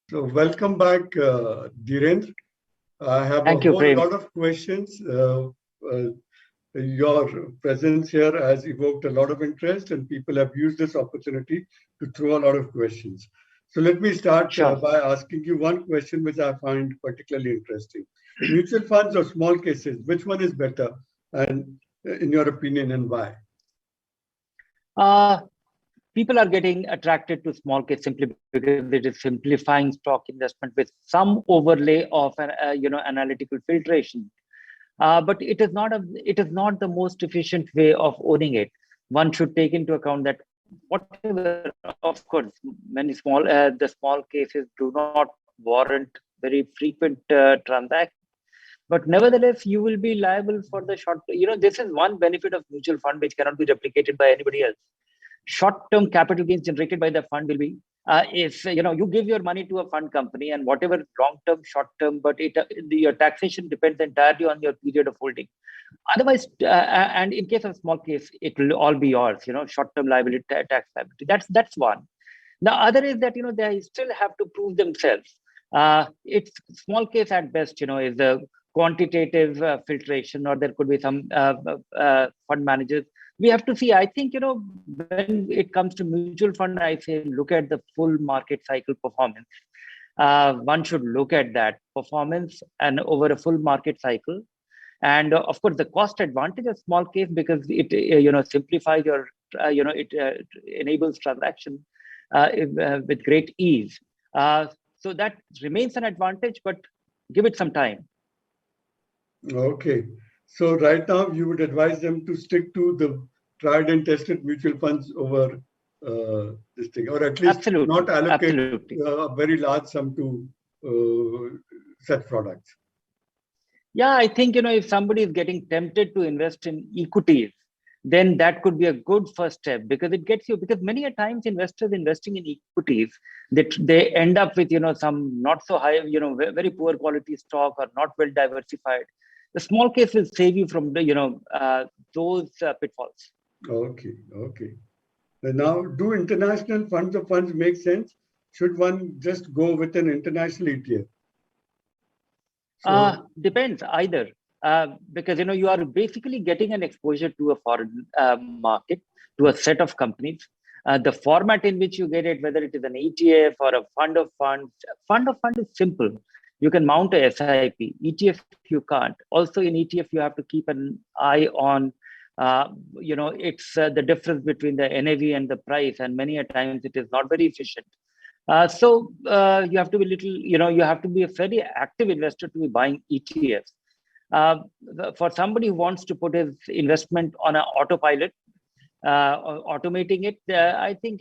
So welcome back, Dhirendra. I have a Thank you, whole Prem. lot of questions. Your presence here has evoked a lot of interest, and people have used this opportunity to throw a lot of questions. So let me start Sure. by asking you one question which I find particularly interesting. Mutual funds or small cases, which one is better, and in your opinion, and why? People are getting attracted to small case simply because it is simplifying stock investment with some overlay of an analytical filtration. But it is not the most efficient way of owning it. One should take into account that whatever, of course, many the small cases do not warrant very frequent transactions. But nevertheless, you will be liable for the short. This is one benefit of mutual fund which cannot be replicated by anybody else. Short-term capital gains generated by the fund will be if you give your money to a fund company and whatever long-term, short-term, but your taxation depends entirely on your period of holding. Otherwise, and in case of small case, it will all be yours. Short-term liability, tax liability. That's one. The other is that they still have to prove themselves. It's small case at best. Is a quantitative filtration, or there could be some fund managers. We have to see. I think when it comes to mutual fund, I say look at the full market cycle performance. One should look at that performance and over a full market cycle. And of course, the cost advantage of small case because it simplifies your it enables transaction with great ease. So that remains an advantage, but give it some time. Okay. So right now, you would advise them to stick to the tried and tested mutual funds over this thing, or at least Absolutely. not allocate Absolutely. a very large sum to such products. Yeah, I think if somebody is getting tempted to invest in equities, then that could be a good first step because it gets you. Because many a times investors investing in equities, they end up with some not so high, very poor quality stock or not well diversified. The small case will save you from the those pitfalls. Okay, okay. Now, do international funds of funds make sense? Should one just go with an international ETF? Depends either. Because you are basically getting an exposure to a foreign market, to a set of companies. The format in which you get it, whether it is an ETF or a fund of fund is simple. You can mount a SIP. ETF you can't. Also in ETF you have to keep an eye on it's the difference between the NAV and the price, and many a times it is not very efficient. So you have to be you have to be a very active investor to be buying ETFs. For somebody who wants to put his investment on an autopilot, automating it, I think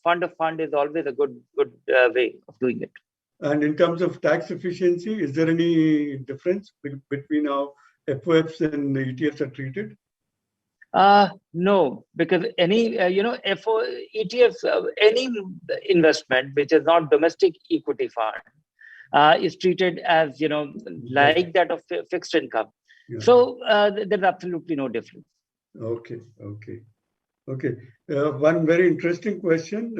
fund of fund is always a good way of doing it. And in terms of tax efficiency, is there any difference between how FOFs and ETFs are treated? No, because any ETFs, any investment which is not domestic equity fund is treated as like that of fixed income. Yeah. So there's absolutely no difference. Okay, okay, okay. One very interesting question.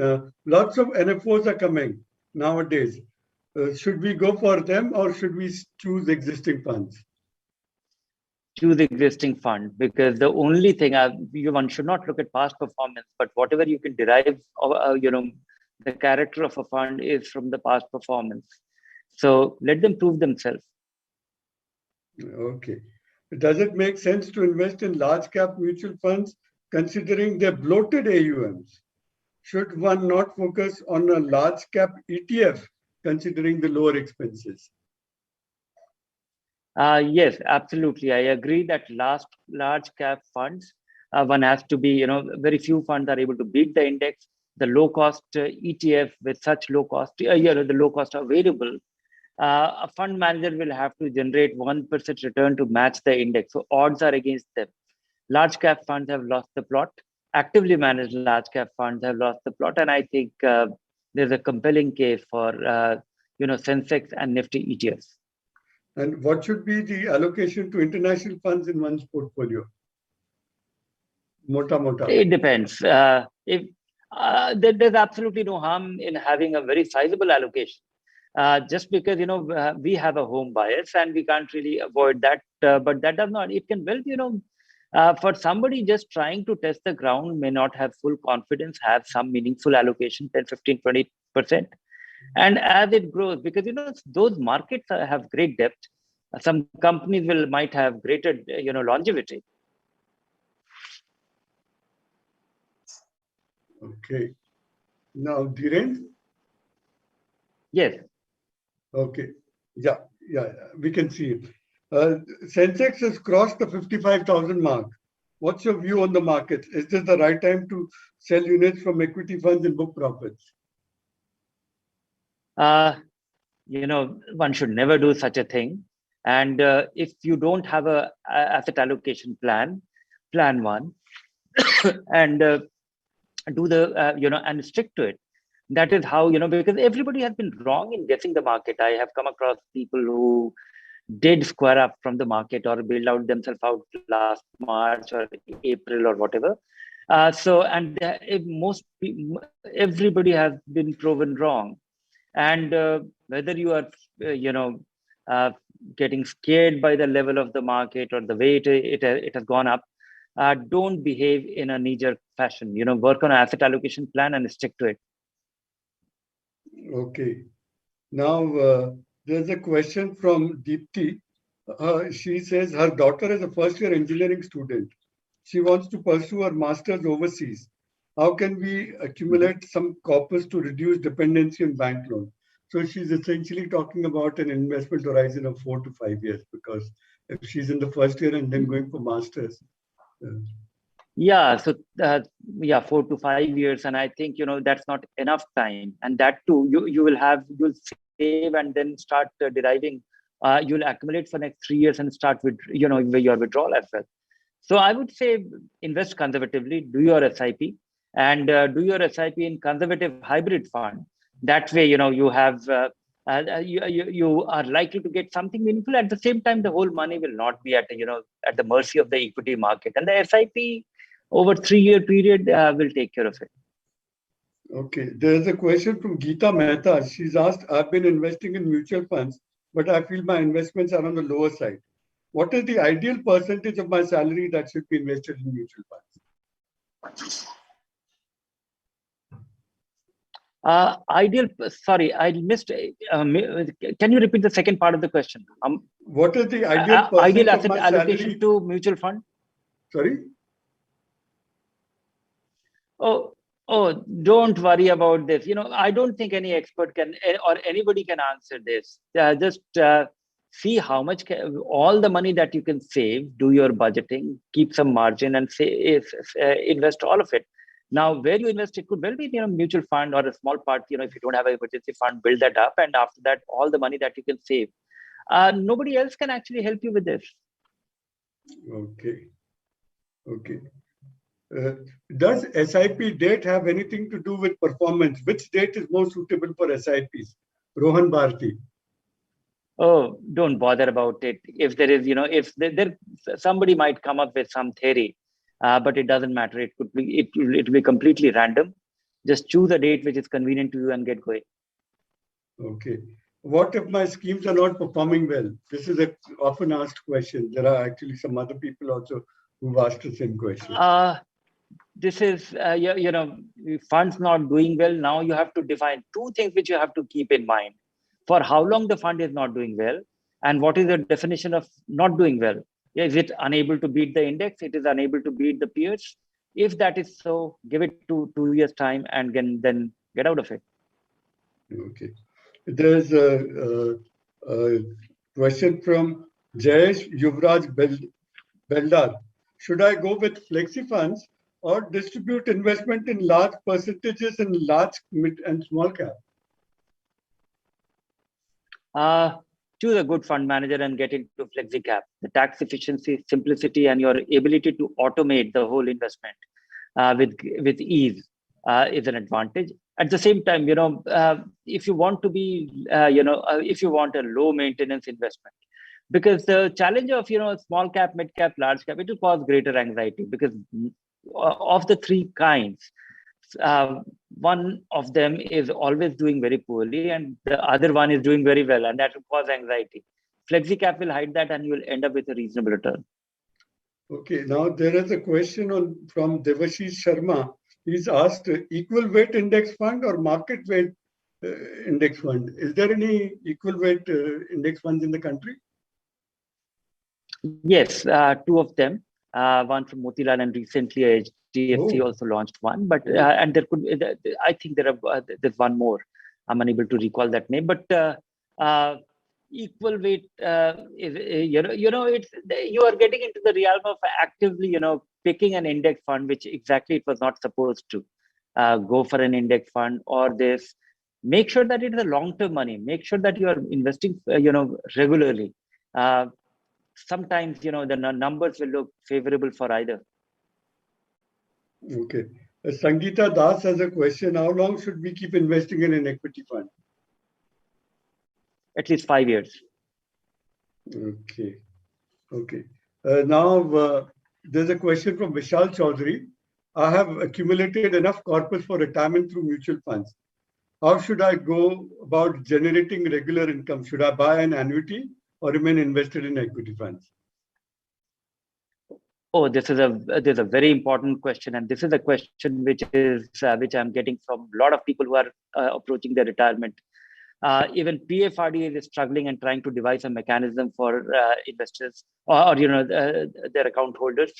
Lots of NFOs are coming nowadays. Should we go for them or should we choose existing funds? Choose existing fund, because the only thing one should not look at past performance, but whatever you can derive the character of a fund is from the past performance. So let them prove themselves. Okay. Does it make sense to invest in large cap mutual funds considering their bloated AUMs? Should one not focus on a large cap ETF considering the lower expenses? Yes, absolutely. I agree that large cap funds, one has to be, very few funds are able to beat the index. The low cost ETF with such low cost, the low cost available, a fund manager will have to generate 1% return to match the index. So odds are against them. Large cap funds have lost the plot. Actively managed large cap funds have lost the plot. And I think there's a compelling case for, Sensex and Nifty ETFs. And what should be the allocation to international funds in one's portfolio? Mota. It depends. If There's absolutely no harm in having a very sizable allocation. Just because we have a home bias and we can't really avoid that, but that does not. It can well, for somebody just trying to test the ground, may not have full confidence, have some meaningful allocation, 10, 15, 20%. And as it grows, because those markets have great depth, some companies might have greater longevity. Okay. Now, Dhiren? Yes. Okay. Yeah, we can see it. Sensex has crossed the 55,000 mark. What's your view on the market? Is this the right time to sell units from equity funds and book profits? One should never do such a thing. And if you don't have a asset allocation plan one, and do the and stick to it. That is how, because everybody has been wrong in guessing the market. I have come across people who did square up from the market or build out themselves out last March or April or whatever. Everybody has been proven wrong. And whether you are, getting scared by the level of the market or the way it has gone up, don't behave in a knee-jerk fashion. Work on an asset allocation plan and stick to it. Okay. Now, there's a question from Deepti. She says her daughter is a first-year engineering student. She wants to pursue her master's overseas. How can we accumulate some corpus to reduce dependency on bank loan? So she's essentially talking about an investment horizon of 4 to 5 years, because if she's in the first year and then going for masters. Yeah, so 4 to 5 years, and I think that's not enough time, and that too you'll save and then start deriving. You'll accumulate for next 3 years and start with your withdrawal as well. So I would say invest conservatively, do your SIP, and do your SIP in conservative hybrid fund. That way, you have you are likely to get something meaningful. At the same time, the whole money will not be at the mercy of the equity market, and the SIP over 3-year period will take care of it. Okay, there's a question from Geeta Mehta. She's asked, I've been investing in mutual funds, but I feel my investments are on the lower side. What is the ideal percentage of my salary that should be invested in mutual funds? Sorry, I missed. Can you repeat the second part of the question? What is the ideal asset allocation to mutual fund? Sorry? Oh, don't worry about this. I don't think any expert can or anybody can answer this. Just see how much all the money that you can save, do your budgeting, keep some margin, and invest all of it. Now, where you invest, it could well be mutual fund or a small part. If you don't have an emergency fund, build that up, and after that, all the money that you can save. Nobody else can actually help you with this. Okay. Does SIP date have anything to do with performance? Which date is more suitable for SIPs? Rohan Bharti. Oh, don't bother about it. If there is, if there somebody might come up with some theory, but it doesn't matter. It could be, it will be completely random. Just choose a date which is convenient to you and get going. Okay. What if my schemes are not performing well? This is an often asked question. There are actually some other people also who've asked the same question. This is, funds not doing well. Now you have to define 2 things which you have to keep in mind. For how long the fund is not doing well, and what is the definition of not doing well? Is it unable to beat the index? It is unable to beat the peers? If that is so, give it 2 years time and then get out of it. Okay. There's a question from Jayesh Yuvraj Beldar. Should I go with flexi funds or distribute investment in large percentages in large, mid, and small cap? Choose a good fund manager and get into flexi cap. The tax efficiency, simplicity, and your ability to automate the whole investment with ease is an advantage. At the same time, if you want to be, if you want a low maintenance investment, because the challenge of small cap, mid cap, large cap, it will cause greater anxiety, because of the 3 kinds, one of them is always doing very poorly and the other one is doing very well, and that will cause anxiety. FlexiCap will hide that and you will end up with a reasonable return. Okay, now there is a question from Devashish Sharma. He's asked equal weight index fund or market weight index fund. Is there any equal weight index funds in the country? Yes, two of them. One from Motilal and recently HDFC also launched one. But and there could, I think there's one more. I'm unable to recall that name. But equal weight is it's you are getting into the realm of actively picking an index fund, which exactly it was not supposed to go for an index fund or this. Make sure that it is a long-term money. Make sure that you are investing regularly. Sometimes the numbers will look favorable for either. Okay, Sangeeta Das has a question. How long should we keep investing in an equity fund? At least 5 years. Okay. Now there's a question from Vishal Chaudhary. I have accumulated enough corpus for retirement through mutual funds. How should I go about generating regular income? Should I buy an annuity or remain invested in equity funds? Oh, this is a very important question, and this is a question which I'm getting from a lot of people who are approaching their retirement. Even PFRDA is struggling and trying to devise a mechanism for investors or their account holders.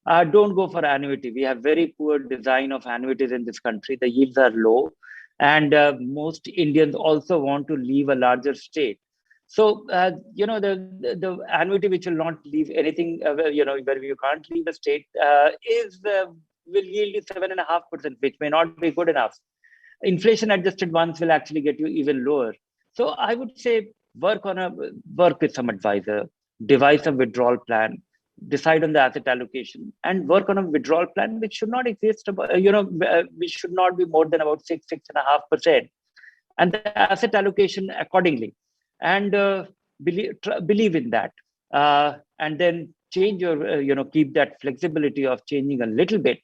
Don't go for annuity. We have very poor design of annuities in this country. The yields are low, and most Indians also want to leave a larger state. So the annuity which will not leave anything, where you can't leave the state, will yield you 7.5%, which may not be good enough. Inflation adjusted ones will actually get you even lower. So I would say work with some advisor, devise a withdrawal plan, decide on the asset allocation, and work on a withdrawal plan which should not exist. We should not be more than about 6.5%, and the asset allocation accordingly. And believe in that, and then change your keep that flexibility of changing a little bit.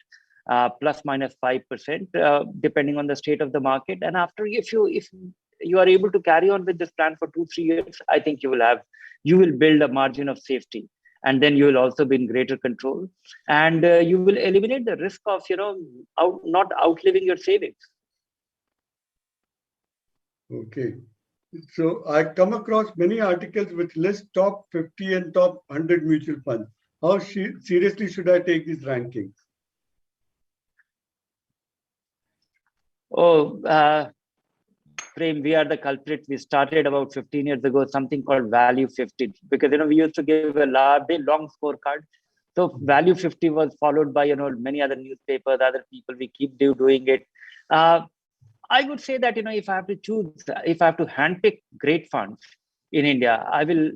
Plus minus 5%, depending on the state of the market. And after, if you are able to carry on with this plan for 2-3 years, I think you will build a margin of safety, and then you will also be in greater control, and you will eliminate the risk of not outliving your savings. Okay, so I come across many articles which list top 50 and top 100 mutual funds. How seriously should I take these rankings? Oh, Prem, we are the culprit. We started about 15 years ago, something called Value 50, because we used to give a long scorecard. So Value 50 was followed by many other newspapers, other people. We keep doing it. I would say that if I have to choose, if I have to handpick great funds in India, I will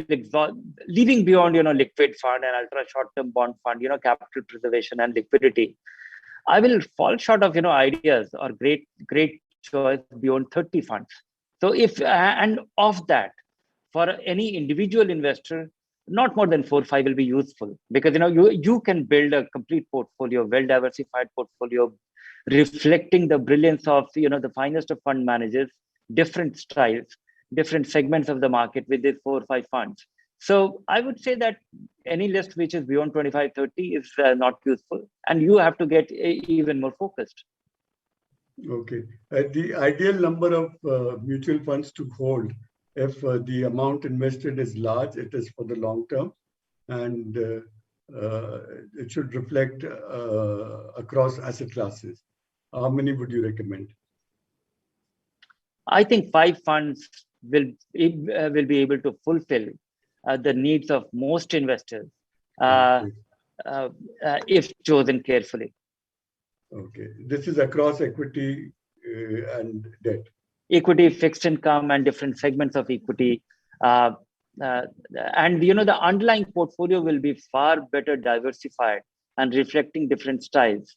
exhaust, leaving beyond liquid fund and ultra short-term bond fund, capital preservation and liquidity. I will fall short of ideas or great choice beyond 30 funds. So and of that, for any individual investor, not more than 4 or 5 will be useful, because you can build a complete portfolio, well diversified portfolio, reflecting the brilliance of the finest of fund managers, different styles, different segments of the market with these 4 or 5 funds. So I would say that any list which is beyond 25-30 is not useful, and you have to get even more focused. Okay, the ideal number of mutual funds to hold, if the amount invested is large, it is for the long term, and it should reflect across asset classes. How many would you recommend? I think 5 funds will be able to fulfill the needs of most investors if chosen carefully. Okay, this is across equity and debt. Equity, fixed income, and different segments of equity. And the underlying portfolio will be far better diversified and reflecting different styles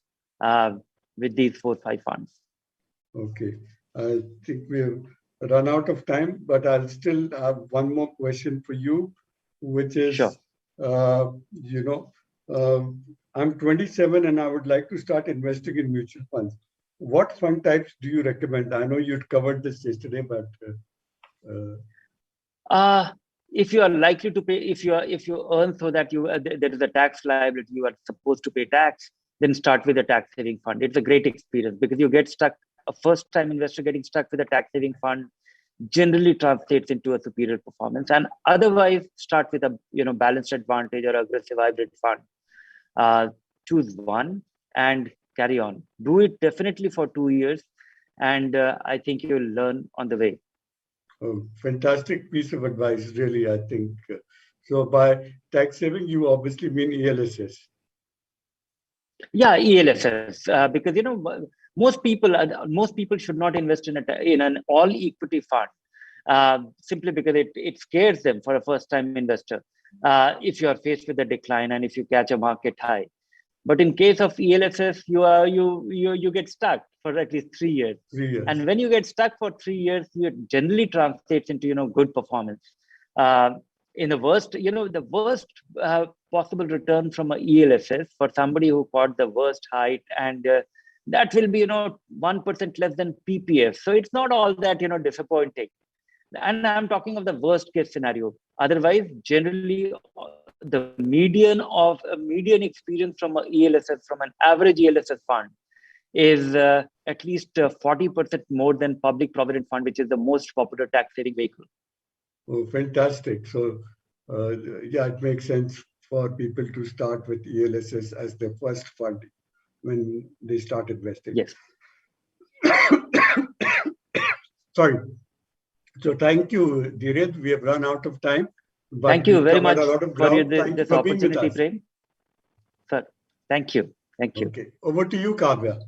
with these 4 or 5 funds. Okay, I think we have run out of time, but I'll still have one more question for you, which is, sure. I'm 27 and I would like to start investing in mutual funds. what fund types do you recommend? I know you'd covered this yesterday, but if you are likely to pay, if you earn so that there is a tax liability, you are supposed to pay tax, then start with a tax saving fund. It's a great experience because you get stuck. A first time investor getting stuck with a tax saving fund generally translates into a superior performance. And otherwise, start with a balanced advantage or aggressive hybrid fund. Choose one and carry on. Do it definitely for 2 years, and I think you'll learn on the way. oh, fantastic piece of advice, really, I think. So by tax saving, you obviously mean ELSS. Yeah, ELSS, because most people should not invest in an all equity fund, simply because it scares them for a first time investor if you are faced with a decline and if you catch a market high. But in case of ELSS, you get stuck for at least 3 years. 3 years. And when you get stuck for 3 years, it generally translates into good performance. In the worst, possible return from a ELSS for somebody who caught the worst height, and that will be 1% less than PPF. So it's not all that disappointing. And I'm talking of the worst case scenario. Otherwise, generally, the median experience from a ELSS, from an average ELSS fund, is at least 40% more than public provident fund, which is the most popular tax saving vehicle. Oh, fantastic. So, yeah, it makes sense for people to start with ELSS as their first fund when they start investing. Yes. Sorry. So thank you, Dheeraj. We have run out of time. But thank you very much for this opportunity, Prem. Sir, thank you. Thank you. Okay. Over to you, Kavya.